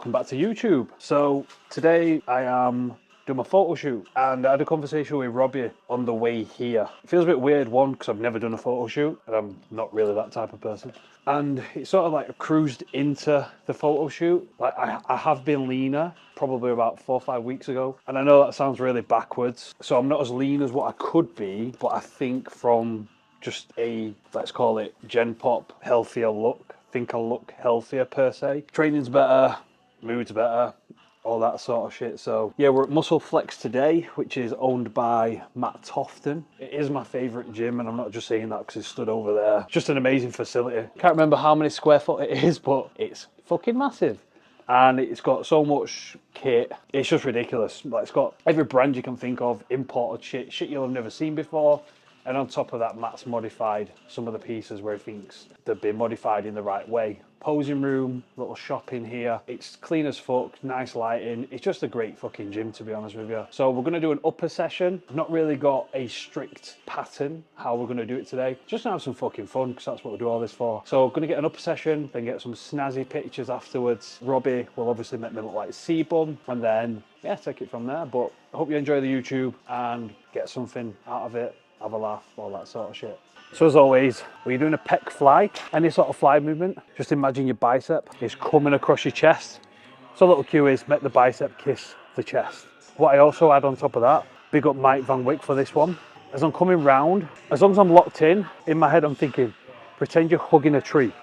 welcome back to YouTube. So today I am doing my photo shoot and I had a conversation with Robbie on the way here. It feels a bit weird, one, because I've never done a photo shoot and I'm not really that type of person. And it sort of like cruised into the photo shoot. Like I have been leaner probably about 4 or 5 weeks ago. And I know that sounds really backwards. So I'm not as lean as what I could be, but I think from just a, let's call it Gen Pop healthier look, think I look healthier per se. Training's better, mood's better, all that sort of shit. So yeah, we're at Muscle Flex today, which is owned by Matt Tofton. It is my favourite gym, and I'm not just saying that because it's stood over there. It's just an amazing facility. Can't remember how many square foot it is, but it's fucking massive. And it's got so much kit, it's just ridiculous. Like, it's got every brand you can think of, imported shit you'll have never seen before. And on top of that, Matt's modified some of the pieces where he thinks they've been modified in the right way. Posing room, little shop in here. It's clean as fuck, nice lighting. It's just a great fucking gym, to be honest with you. So we're gonna do an upper session. I've not really got a strict pattern how we're gonna do it today. Just gonna have some fucking fun, because that's what we do all this for. So we're gonna get an upper session, then get some snazzy pictures afterwards. Robbie will obviously make me look like C-bum, and then, yeah, take it from there. But I hope you enjoy the YouTube and get something out of it. Have a laugh, all that sort of shit. So as always, when you're doing a pec fly, any sort of fly movement, just imagine your bicep is coming across your chest. So a little cue is make the bicep kiss the chest. What I also add on top of that, big up Mike Van Wyck for this one. As I'm coming round, as long as I'm locked in my head I'm thinking, pretend you're hugging a tree.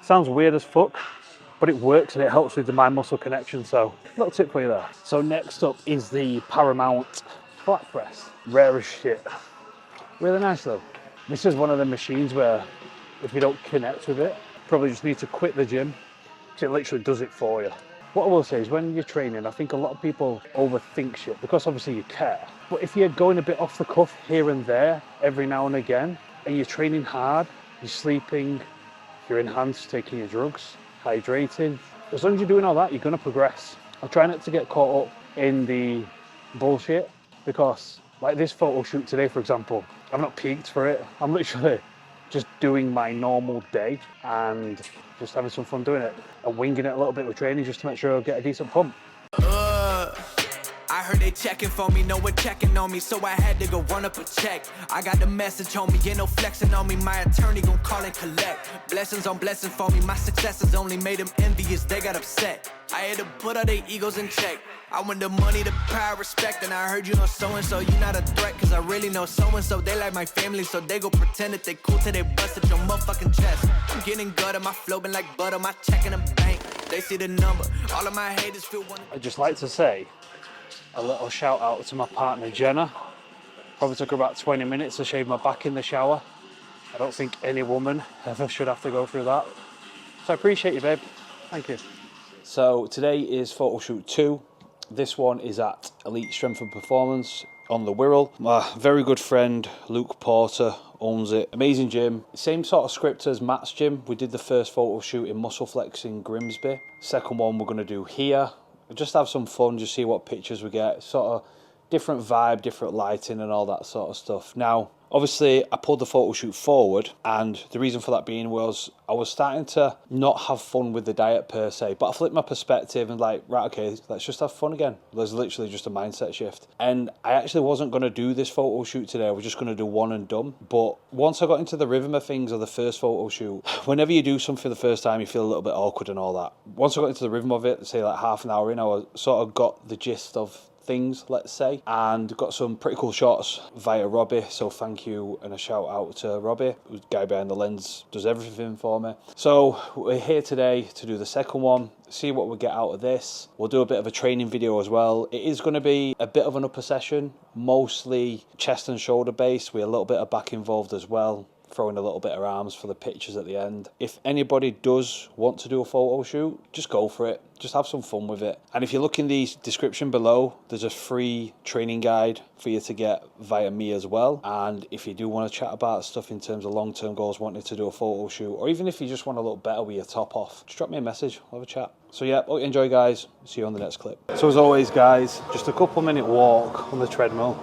Sounds weird as fuck, but it works and it helps with the mind muscle connection. So little tip for you there. So next up is the Paramount flat press. Rare as shit. Really nice though. This is one of the machines where if you don't connect with it, probably just need to quit the gym because it literally does it for you. What I will say is when you're training, I think a lot of people overthink shit because obviously you care. But if you're going a bit off the cuff here and there, every now and again, and you're training hard, you're sleeping, you're enhanced, taking your drugs, hydrating, as long as you're doing all that, you're gonna progress. I'm trying not to get caught up in the bullshit because like this photo shoot today, for example, I'm not peaked for it. I'm literally just doing my normal day and just having some fun doing it and winging it a little bit with training just to make sure I get a decent pump. I heard they checking for me, no one checking on me, so I had to go run up a check. I got the message on me, ain't no flexing on me, my attorney gon' call and collect. Blessings on blessings for me, my successes only made them envious, they got upset. I had to put all their egos in check. I want the money, the power, respect, and I heard you know so-and-so, you not a threat, cause I really know so-and-so, they like my family, so they go pretend that they cool till they bust at your motherfucking chest. I'm getting gutter, my flow been like butter, my check in the bank, they see the number, all of my haters feel one. I'd just like to say a little shout out to my partner Jenna. Probably took her about 20 minutes to shave my back in the shower. I don't think any woman ever should have to go through that. So I appreciate you, babe. Thank you. So today is photo shoot 2. This one is at Elite Strength and Performance on the Wirral. My very good friend Luke Porter owns it. Amazing gym. Same sort of script as Matt's gym. We did the first photo shoot in Muscle Flex in Grimsby. Second one we're going to do here. Just have some fun, just see what pictures we get. Sort of different vibe, different lighting and all that sort of stuff. Now, obviously I pulled the photo shoot forward and the reason for that being was I was starting to not have fun with the diet per se, but I flipped my perspective and like, right, okay, let's just have fun again. There's literally just a mindset shift. And I actually wasn't going to do this photo shoot today. I was just going to do one and done. But once I got into the rhythm of things of the first photo shoot, whenever you do something for the first time, you feel a little bit awkward and all that. Once I got into the rhythm of it, say like half an hour in, I sort of got the gist of things, let's say, and got some pretty cool shots via Robbie, so thank you and a shout out to Robbie, who's the guy behind the lens, does everything for me. So we're here today to do the second one, see what we get out of this. We'll do a bit of a training video as well. It is going to be a bit of an upper session, mostly chest and shoulder base with a little bit of back involved as well, throwing a little bit of arms for the pictures at the end. If anybody does want to do a photo shoot, just go for it. Just have some fun with it. And if you look in the description below, there's a free training guide for you to get via me as well. And if you do want to chat about stuff in terms of long-term goals, wanting to do a photo shoot, or even if you just want to look better with your top off, just drop me a message, we'll have a chat. So yeah, hope you enjoy guys. See you on the next clip. So as always guys, just a couple minute walk on the treadmill,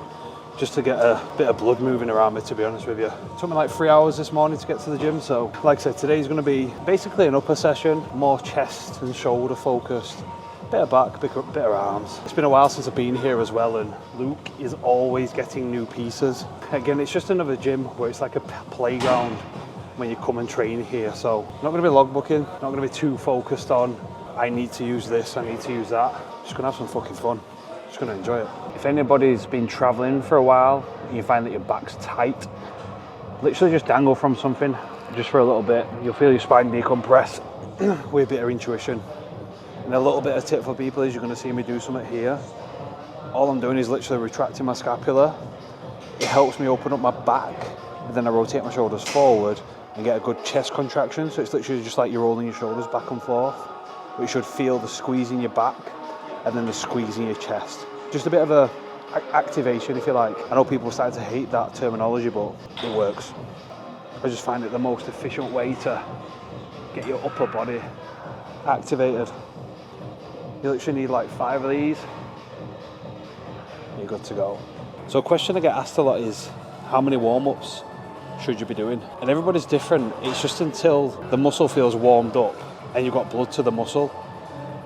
just to get a bit of blood moving around me, to be honest with you. It took me like 3 hours this morning to get to the gym, so like I said, today's going to be basically an upper session, more chest and shoulder focused, Bit of back, bit of arms. It's been a while since I've been here as well, and Luke is always getting new pieces. Again, it's just another gym where it's like a playground when you come and train here. So not going to be logbooking, not going to be too focused on I need to use this, I need to use that. Just going to have some fucking fun. Just going to enjoy it. If anybody's been traveling for a while and you find that your back's tight, literally just dangle from something just for a little bit. You'll feel your spine decompress with a bit of intuition. And a little bit of tip for people is you're going to see me do something here. All I'm doing is literally retracting my scapula. It helps me open up my back, and then I rotate my shoulders forward and get a good chest contraction. So it's literally just like you're rolling your shoulders back and forth. But you should feel the squeeze in your back and then the squeeze in your chest. Just a bit of a activation, if you like. I know people are starting to hate that terminology, but it works. I just find it the most efficient way to get your upper body activated. You literally need like 5 of these. You're good to go. So a question I get asked a lot is, how many warm-ups should you be doing? And everybody's different. It's just until the muscle feels warmed up and you've got blood to the muscle,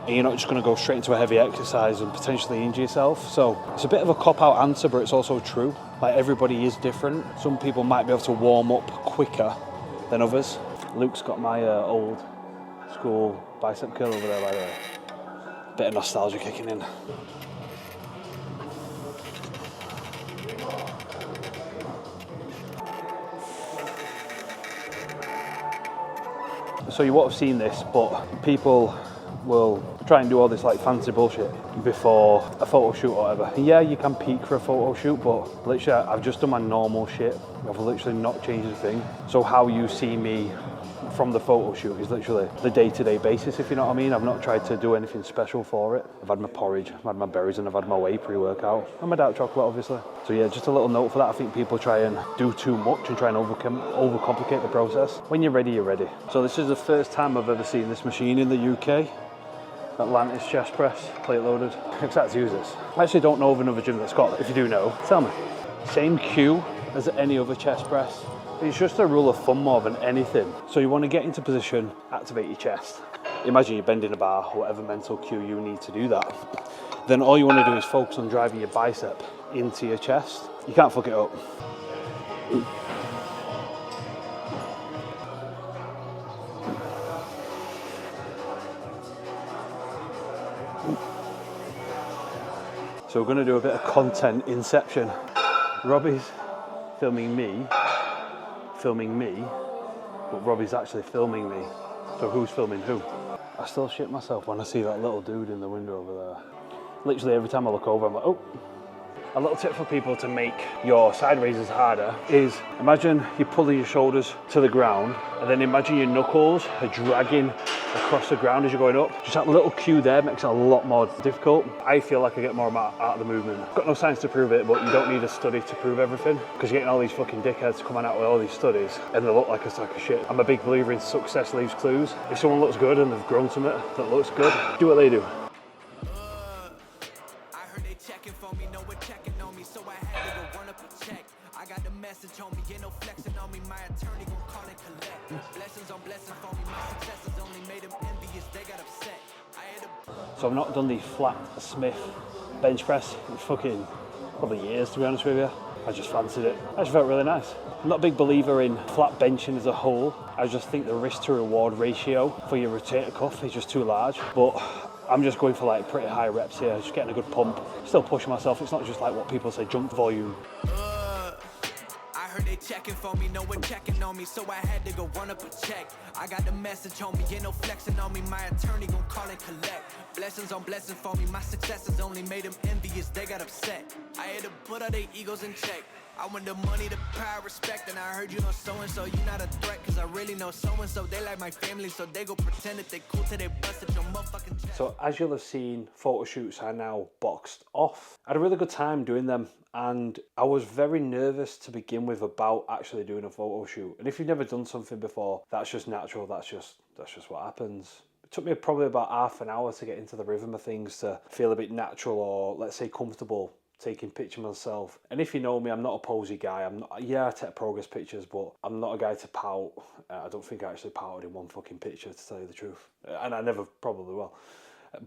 and you're not just going to go straight into a heavy exercise and potentially injure yourself. So it's a bit of a cop-out answer, but it's also true. Like, everybody is different. Some people might be able to warm up quicker than others. Luke's got my old school bicep curl over there, by the way. Bit of nostalgia kicking in. So you won't have seen this, but people will try and do all this like fancy bullshit before a photo shoot or whatever. And yeah, you can peak for a photo shoot, but literally I've just done my normal shit. I've literally not changed a thing. So how you see me from the photo shoot is literally the day-to-day basis, if you know what I mean. I've not tried to do anything special for it. I've had my porridge, I've had my berries, and I've had my whey pre-workout, and my dark chocolate, obviously. So yeah, just a little note for that. I think people try and do too much and try and overcomplicate the process. When you're ready, you're ready. So this is the first time I've ever seen this machine in the UK. Atlantis chest press, plate loaded. I'm excited to use this. I actually don't know of another gym that's got it. If you do know, tell me. Same cue as any other chest press. It's just a rule of thumb more than anything. So you want to get into position, activate your chest. Imagine you're bending a bar, or whatever mental cue you need to do that. Then all you want to do is focus on driving your bicep into your chest. You can't fuck it up. So we're going to do a bit of content inception. Robbie's filming me, but Robbie's actually filming me. So who's filming who? I still shit myself when I see that little dude in the window over there. Literally every time I look over, I'm like, oh. A little tip for people to make your side raises harder is, imagine you're pulling your shoulders to the ground, and then imagine your knuckles are dragging across the ground as you're going up. Just that little cue there makes it a lot more difficult. I feel like I get more out of the movement. Got no science to prove it, but you don't need a study to prove everything, because you're getting all these fucking dickheads coming out with all these studies and they look like a sack of shit. I'm a big believer in success leaves clues. If someone looks good and they've grown something that looks good, do what they do. Checking for me, no one checking on me, so I had to go run up a check. I got the message on me, ain't no flexing on me, my attorney gon' call and collect. Blessings on blessings for me, my successes only made them envious, they got upset. So I've not done the flat Smith bench press in fucking probably years, to be honest with you. I just fancied it. I just felt really nice. I'm not a big believer in flat benching as a whole. I just think the risk to reward ratio for your rotator cuff is just too large. But I'm just going for like pretty high reps here, just getting a good pump. Still pushing myself. It's not just like what people say, jump volume. I heard they checking for me, no one checking on me, so I had to go run up a check. I got the message on me, ain't no flexing on me, my attorney gon' call and collect. Blessings on blessings for me, my successes only made them envious, they got upset. I had to put all their egos in check. I want the money, the power, respect, and I heard you know so-and-so, you not a threat, cause I really know so-and-so, they like my family, so they go pretend that they cool till they bust at your motherfucking chest. So as you'll have seen, photo shoots are now boxed off. I had a really good time doing them, and I was very nervous to begin with about actually doing a photo shoot. And if you've never done something before, that's just natural, that's just what happens. It took me probably about half an hour to get into the rhythm of things, to feel a bit natural, or let's say comfortable taking pictures myself. And if you know me, I'm not a posy guy. I take progress pictures, but I'm not a guy to pout. I don't think I actually pouted in one fucking picture, to tell you the truth. And I never probably will.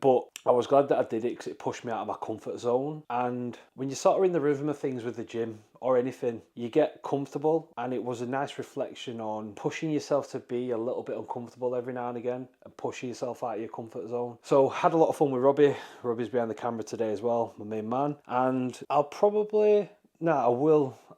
But I was glad that I did it because it pushed me out of my comfort zone. And when you're sort of in the rhythm of things with the gym or anything, you get comfortable. And it was a nice reflection on pushing yourself to be a little bit uncomfortable every now and again and pushing yourself out of your comfort zone. So had a lot of fun with Robbie. Robbie's behind the camera today as well, my main man. And I'll probably... No,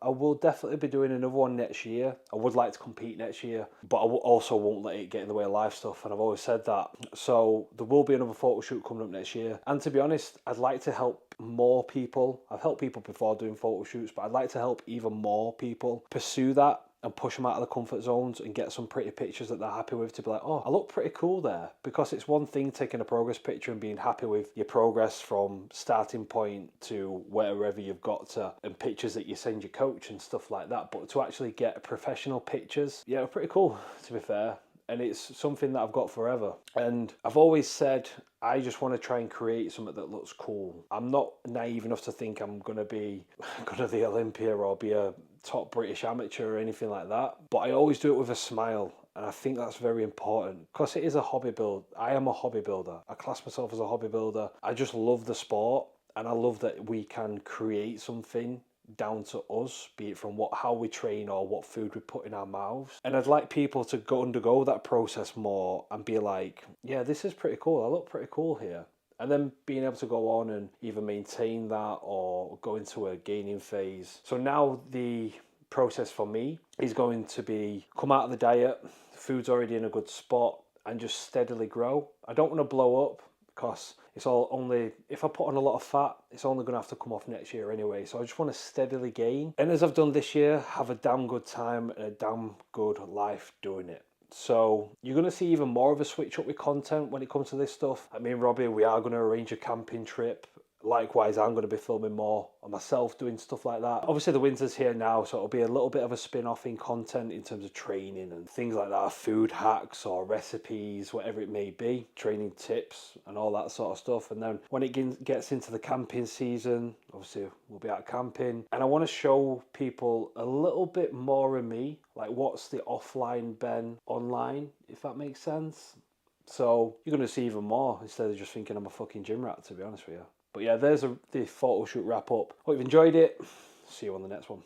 I will definitely be doing another one next year. I would like to compete next year, but I also won't let it get in the way of live stuff, and I've always said that. So there will be another photo shoot coming up next year. And to be honest, I'd like to help more people. I've helped people before doing photo shoots, but I'd like to help even more people pursue that and push them out of the comfort zones and get some pretty pictures that they're happy with, to be like, oh, I look pretty cool there. Because it's one thing taking a progress picture and being happy with your progress from starting point to wherever you've got to, and pictures that you send your coach and stuff like that. But to actually get professional pictures, yeah, pretty cool, to be fair. And it's something that I've got forever. And I've always said, I just want to try and create something that looks cool. I'm not naive enough to think I'm going to be going to the Olympia or be a top British amateur or anything like that. But I always do it with a smile. And I think that's very important because it is a hobby build. I am a hobby builder. I class myself as a hobby builder. I just love the sport. And I love that we can create something down to us, be it from how we train or what food we put in our mouths. And I'd like people to undergo that process more and be like, yeah, this is pretty cool. I look pretty cool here. And then being able to go on and either maintain that or go into a gaining phase. So now the process for me is going to be come out of the diet, food's already in a good spot, and just steadily grow. I don't want to blow up because it's all only, if I put on a lot of fat, it's only going to have to come off next year anyway. So I just want to steadily gain. And as I've done this year, have a damn good time and a damn good life doing it. So you're going to see even more of a switch up with content when it comes to this stuff. I mean, Robbie, we are going to arrange a camping trip. Likewise, I'm going to be filming more on myself doing stuff like that. Obviously the winter's here now, so it'll be a little bit of a spin-off in content in terms of training and things like that, food hacks or recipes, whatever it may be, training tips and all that sort of stuff. And then when it gets into the camping season, obviously we'll be out camping, and I want to show people a little bit more of me, like what's the offline Ben online, if that makes sense. So you're going to see even more instead of just thinking I'm a fucking gym rat, to be honest with you. But yeah, there's the photo shoot wrap up. Hope you've enjoyed it. See you on the next one.